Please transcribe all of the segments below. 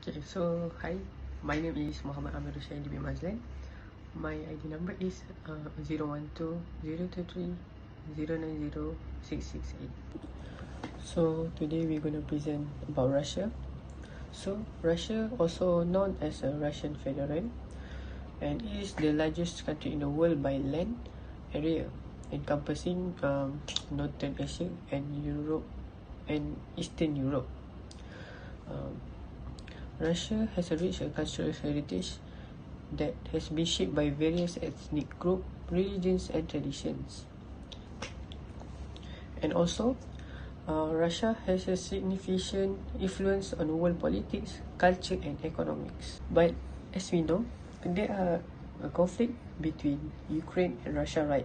Okay, so hi, my name is Muhammad Amir Hussain bin Mazlan. My ID number is 012-023-090-668. So today we're going to present about Russia. So Russia, also known as a Russian Federation, and it is the largest country in the world by land area, encompassing Northern Asia and Europe and Eastern Europe. Russia has a rich cultural heritage that has been shaped by various ethnic groups, religions, and traditions. And also, Russia has a significant influence on world politics, culture, and economics. But as we know, there are a conflict between Ukraine and Russia, right?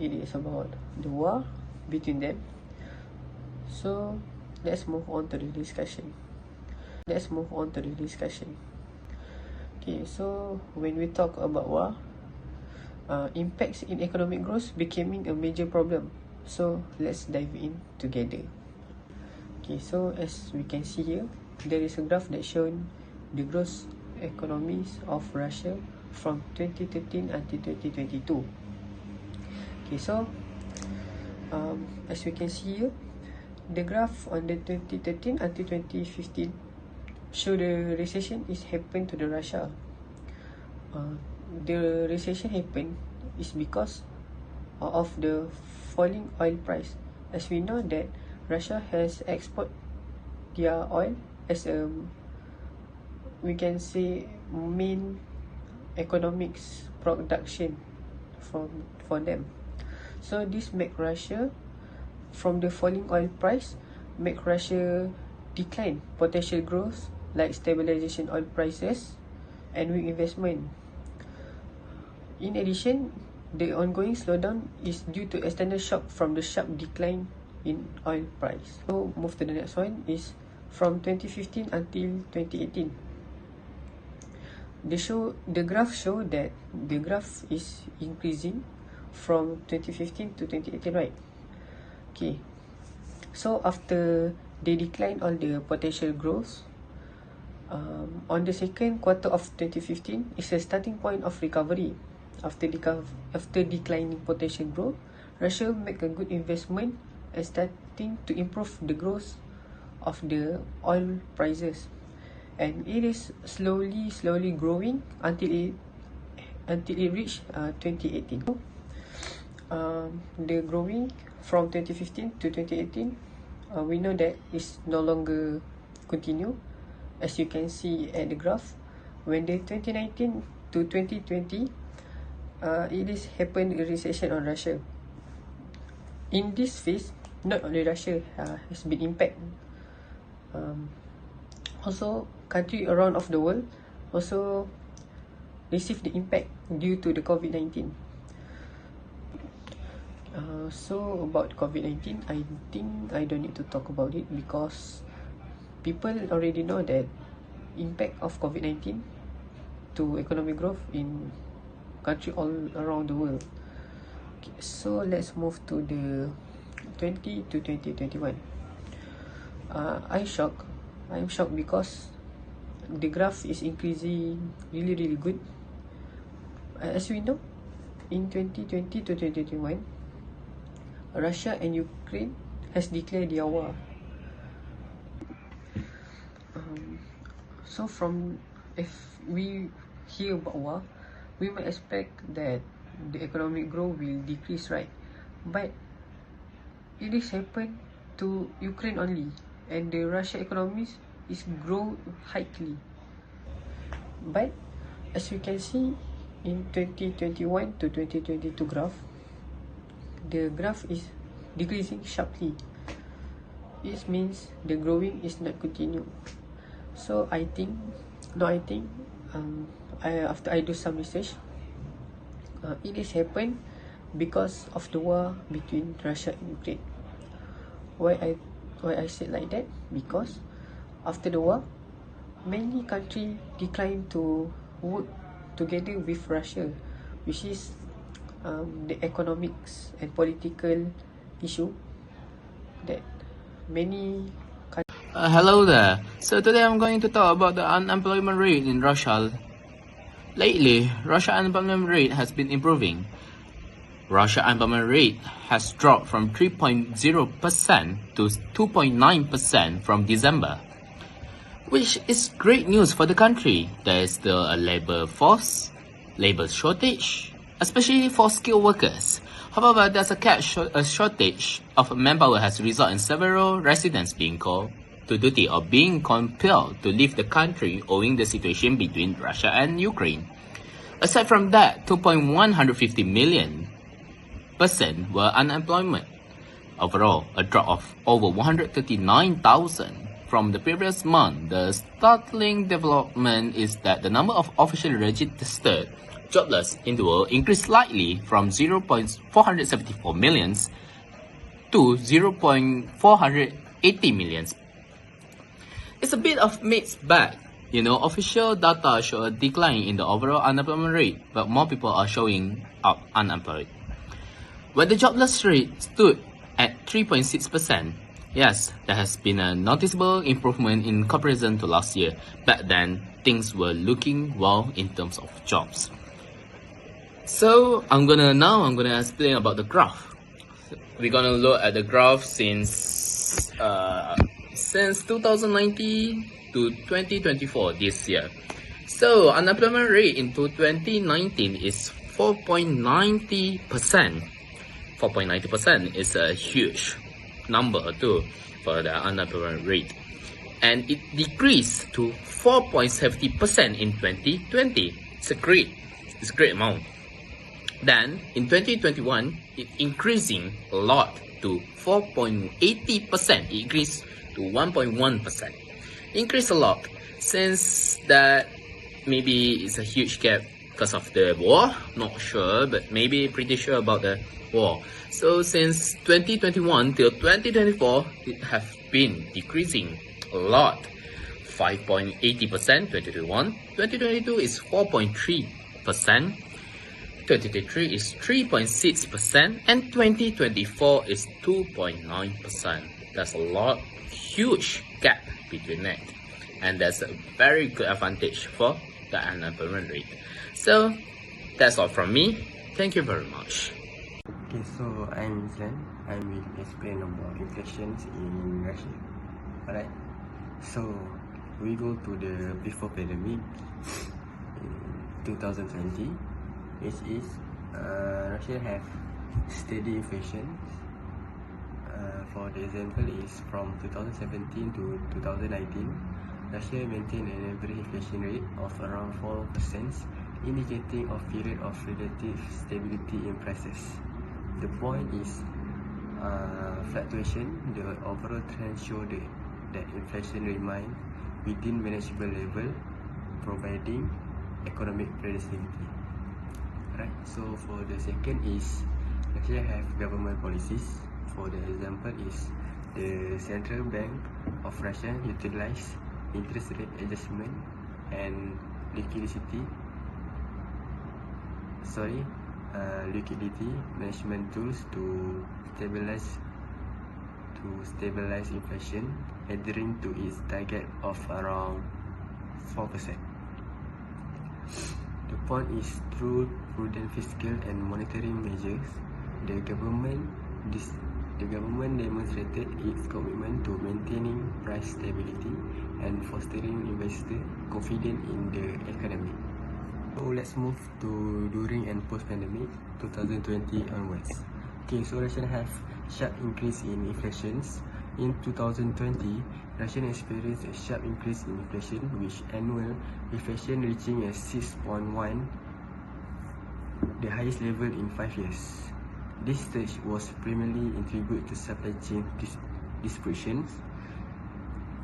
It is about the war between them. So let's move on to the discussion. Okay, so when we talk about war, impacts in economic growth becoming a major problem. So let's dive in together. Okay, so as we can see here, there is a graph that shows the gross economies of Russia from 2013 until 2022. Okay, so as we can see here, the graph on the 2013 until 2015 show the recession is happened to the Russia. The recession happened is because of the falling oil price. As we know that Russia has export their oil as a, we can say, main economics production for them. So this make Russia, from the falling oil price, make Russia decline potential growth like stabilization oil prices and weak investment. In addition, the ongoing slowdown is due to external shock from the sharp decline in oil price. So move to the next one is from 2015 until 2018. The graph show that the graph is increasing from 2015 to 2018, right? Okay, so after they decline all the potential growth, on the second quarter of 2015 is a starting point of recovery. After declining potential growth, Russia make a good investment and starting to improve the growth of the oil prices, and it is slowly growing until it reached 2018. The growing from 2015 to 2018, we know that is no longer continue. As you can see at the graph, when the 2019 to 2020, it is happened a recession on Russia. In this phase, not only Russia has been impacted, also country around of the world also receive the impact due to the COVID-19. So about COVID-19, I think I don't need to talk about it because people already know that impact of COVID-19 to economic growth in country all around the world. Okay, so let's move to the 20 to 2021. I'm shocked because the graph is increasing really good. As we know, in 2020 to 2021, Russia and Ukraine has declared their war. So if we hear about war, we might expect that the economic growth will decrease, right? But it is happened to Ukraine only, and the Russia economies is grow highly. But as you can see in 2021 to 2022 graph, the graph is decreasing sharply. It means the growing is not continue. So after I do some research, it is happened because of the war between Russia and Ukraine. Why I said like that? Because after the war, many countries declined to work together with Russia, which is the economics and political issue that many countries. Hello there. So today I'm going to talk about the unemployment rate in Russia. Lately, Russia unemployment rate has been improving. Russia unemployment rate has dropped from 3.0% to 2.9% from December, which is great news for the country. There is still a labor shortage, especially for skilled workers. However, there's a shortage of manpower has resulted in several residents being called to duty or being compelled to leave the country owing the situation between Russia and Ukraine. Aside from that, 2.150 million person were unemployment. Overall, a drop of over 139,000 from the previous month. The startling development is that the number of officially registered jobless in the world increased slightly from 0.474 million to 0.480 million. It's a bit of mixed bag. Official data show a decline in the overall unemployment rate, but more people are showing up unemployed. When the jobless rate stood at 3.6%, yes, there has been a noticeable improvement in comparison to last year. Back then, things were looking well in terms of jobs. So I'm gonna explain about the graph. We're gonna look at the graph since 2019 to 2024 this year. So unemployment rate in 2019 is 4.90%. 4.90% is a huge number too for the unemployment rate, and it decreased to 4.70% in 2020. It's a great amount. Then in 2021, it increasing a lot to 4.80%. It increased to 1.1%. Increased a lot since that maybe it's a huge gap because of the war. Not sure, but maybe pretty sure about the war. So since 2021 till 2024, it has been decreasing a lot. 5.80% 2021, 2022 is 4.3%, 2023 is 3.6%, and 2024 is 2.9%. That's a lot, huge gap between that, and that's a very good advantage for the unemployment rate. So that's all from me. Thank you very much. Okay, so I'm Islan. I will explain about inflations in Russia. Alright, so we go to the before pandemic in 2020, which is Russia have steady inflation. For the example is from 2017 to 2019, Russia maintained an average inflation rate of around 4%, indicating a period of relative stability in prices. The point is fluctuation. The overall trend show that inflation remain within manageable level, providing economic predictability. Right. So for the second is Russia have government policies. For the example is the Central Bank of Russia utilize interest rate adjustment and liquidity management tools to stabilize inflation, adhering to its target of around 4%. The point is, through prudent fiscal and monetary measures, the government demonstrated its commitment to maintaining price stability and fostering investor confidence in the economy. So let's move to during and post-pandemic 2020 onwards. Okay, so Russia have sharp increase in inflations. In 2020, Russia experienced a sharp increase in inflation, with annual inflation reaching a 6.1, the highest level in 5 years. This surge was primarily attributed to supply chain disruptions,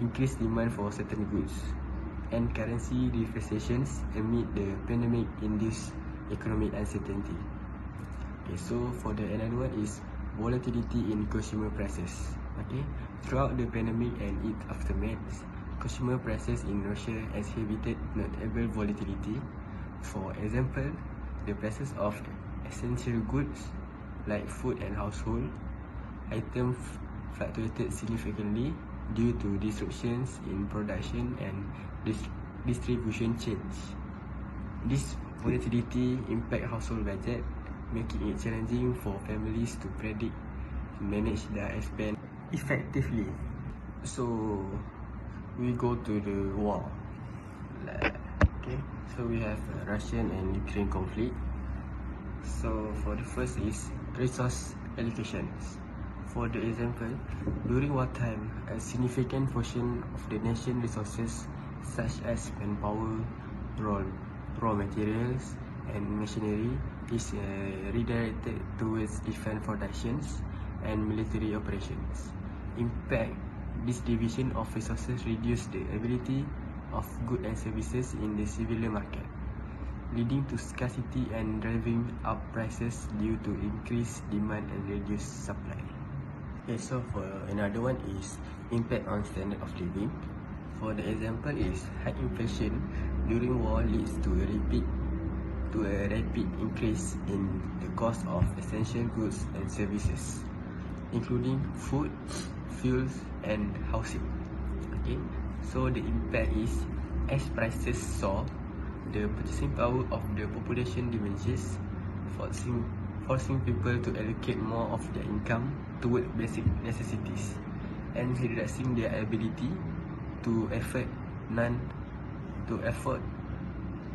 increased demand for certain goods, and currency depreciations amid the pandemic-induced economic uncertainty. Okay, so for the another one is volatility in consumer prices. Okay, throughout the pandemic and its aftermath, consumer prices in Russia exhibited notable volatility. For example, the prices of essential goods like food and household items fluctuated significantly, due to disruptions in production and distribution chains. This volatility impact household budget, making it challenging for families to predict and manage their expense effectively. So we go to the war. Okay, so we have Russian and Ukraine conflict. So for the first is resource allocations. For the example, during wartime, a significant portion of the nation's resources, such as manpower, raw, raw materials, and machinery, is redirected towards defense productions and military operations. In fact, this division of resources reduces the ability of goods and services in the civilian market, leading to scarcity and driving up prices due to increased demand and reduced supply. Okay, so for another one is impact on standard of living. For the example is high inflation during war leads to a rapid increase in the cost of essential goods and services, including food, fuels, and housing. Okay, so the impact is as prices soar, the purchasing power of the population diminishes, forcing people to allocate more of their income toward basic necessities and reducing their ability to afford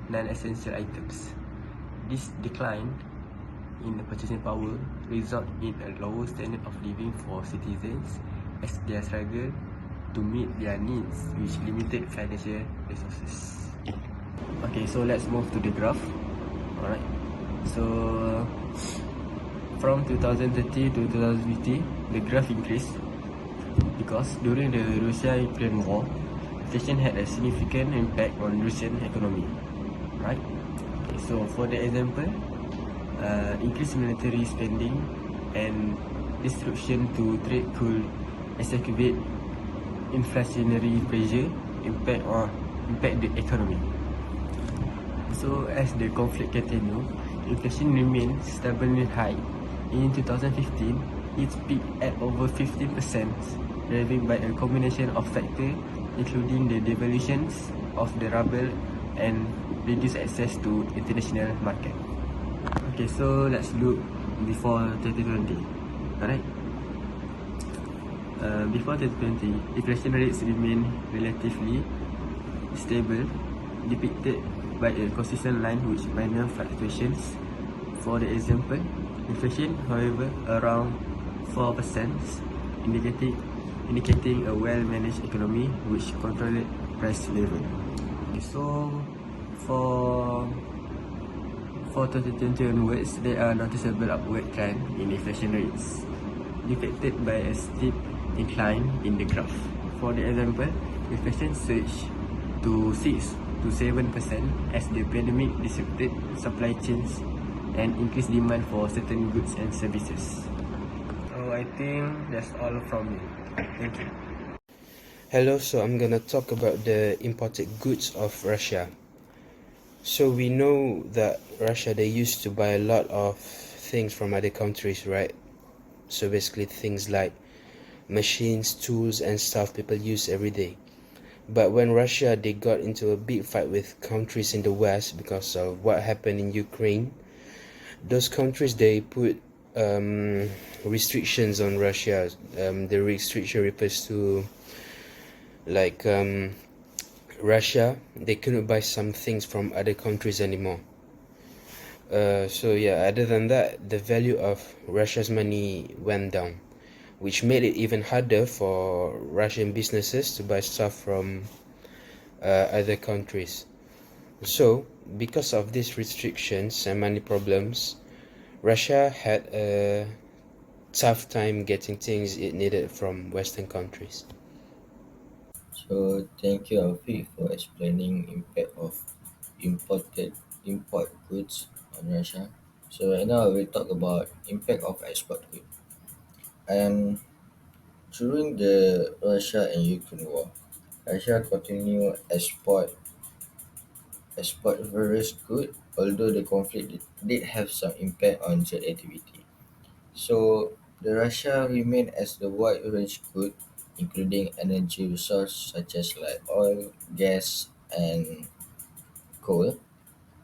non-essential items. This decline in the purchasing power result in a lower standard of living for citizens as they struggle to meet their needs with limited financial resources. Okay, so let's move to the graph. Alright, so from 2030 to 2050, the graph increased because during the Russia-Ukraine war, inflation had a significant impact on Russian economy. Right? Okay, so for the example, increased military spending and disruption to trade could exacerbate inflationary pressure impact the economy. So as the conflict continues, inflation remains stubbornly high. In 2015, it peaked at over 15%, driven by a combination of factors including the devaluations of the ruble and reduced access to international market. Okay, so let's look before 2020. Alright. Before 2020, inflation rates remain relatively stable, depicted by a consistent line with minor fluctuations. For the example, inflation, however, around 4%, indicating a well-managed economy which controlled price level. Okay, so for 2020 onwards, there are noticeable upward trend in inflation rates, depicted by a steep decline in the graph. For the example, inflation surged to 6 to 7% as the pandemic disrupted supply chains and increased demand for certain goods and services. So I think that's all from me. Thank you. Hello, so I'm gonna talk about the imported goods of Russia. So we know that Russia, they used to buy a lot of things from other countries, right? So basically things like machines, tools and stuff people use every day. But when Russia, they got into a big fight with countries in the West because of what happened in Ukraine, those countries, they put restrictions on Russia. The restriction refers to like Russia, they couldn't buy some things from other countries anymore. So yeah, other than that, the value of Russia's money went down, which made it even harder for Russian businesses to buy stuff from other countries. So, because of these restrictions and money problems, Russia had a tough time getting things it needed from Western countries. So thank you, Alfie, for explaining impact of import goods on Russia. So right now we'll talk about impact of export goods. And during the Russia and Ukraine war, Russia continued export various goods, although the conflict did have some impact on trade activity. So the Russia remained as the wide range good including energy resources such as like oil, gas, and coal,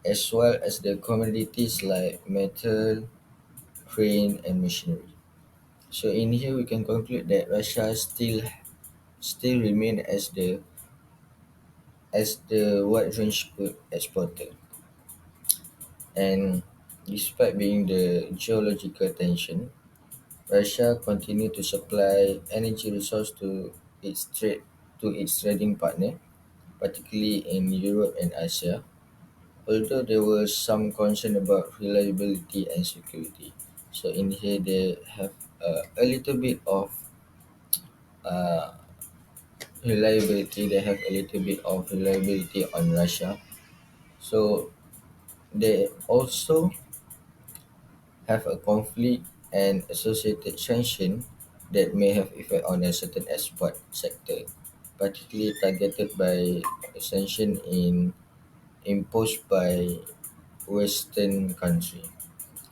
as well as the commodities like metal, grain, and machinery. So in here we can conclude that Russia still remain as the wide range good exporter, and despite being the geological tension, Russia continue to supply energy resource to its trading partner, particularly in Europe and Asia. Although there was some concern about reliability and security, so in here they have a little bit of uh, reliability. They have a little bit of reliability on Russia. So they also have a conflict and associated sanction that may have effect on a certain export sector, particularly targeted by a sanction imposed by Western country.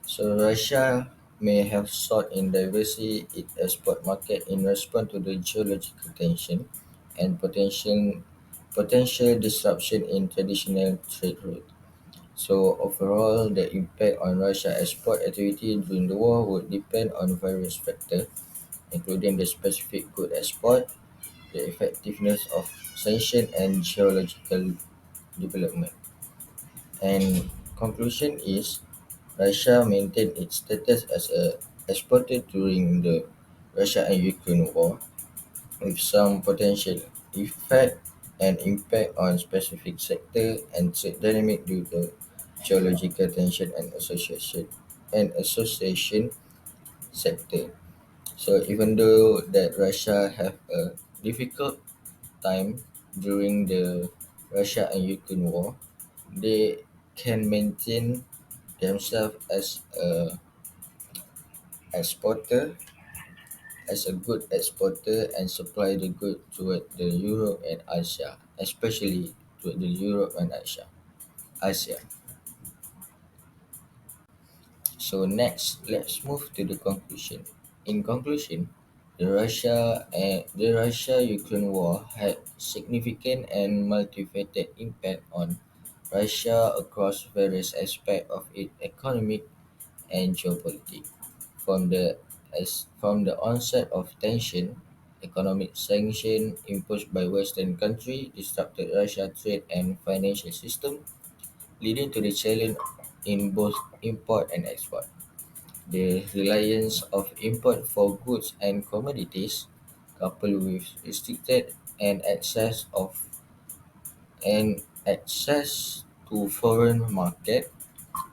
So Russia may have sought in diversity its export market in response to the geological tension and potential disruption in traditional trade routes. So overall, the impact on Russia export activity during the war would depend on various factors, including the specific good export, the effectiveness of sanction, and geological development. And conclusion is Russia maintained its status as a exporter during the Russia and Ukraine war, with some potential effect and impact on specific sector and trade dynamic due to geological tension and association sector. So even though that Russia have a difficult time during the Russia and Ukraine war, they can maintain themselves exporter as a good exporter and supply the good toward the Europe and Asia, especially toward the Europe and Asia. So next, let's move to the conclusion. In conclusion, the Russia-Ukraine war had significant and multifaceted impact on Russia across various aspects of its economic and geopolitics. From the onset of tension, economic sanctions imposed by Western countries disrupted Russia's trade and financial system, leading to the challenge in both import and export. The reliance of import for goods and commodities, coupled with restricted and access to foreign market,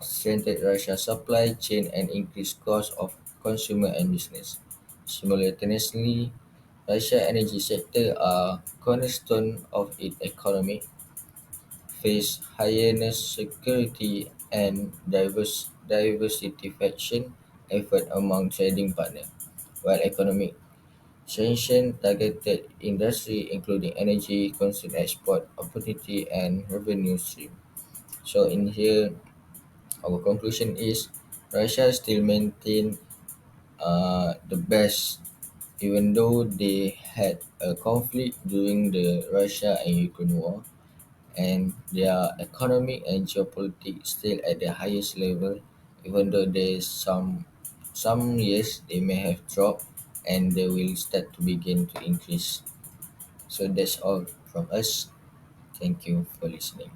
strengthened Russia's supply chain and increased costs of consumer and business. Simultaneously, Russia's energy sector, a cornerstone of its economy, faced higher security and diversification effort among trading partners, while economic sanctions targeted industry including energy, consumer export opportunity, and revenue stream. So in here, our conclusion is Russia still maintain the best, even though they had a conflict during the Russia and Ukraine war, and their economic and geopolitics still at the highest level, even though there's some years they may have dropped and they will start to begin to increase. So that's all from us. Thank you for listening.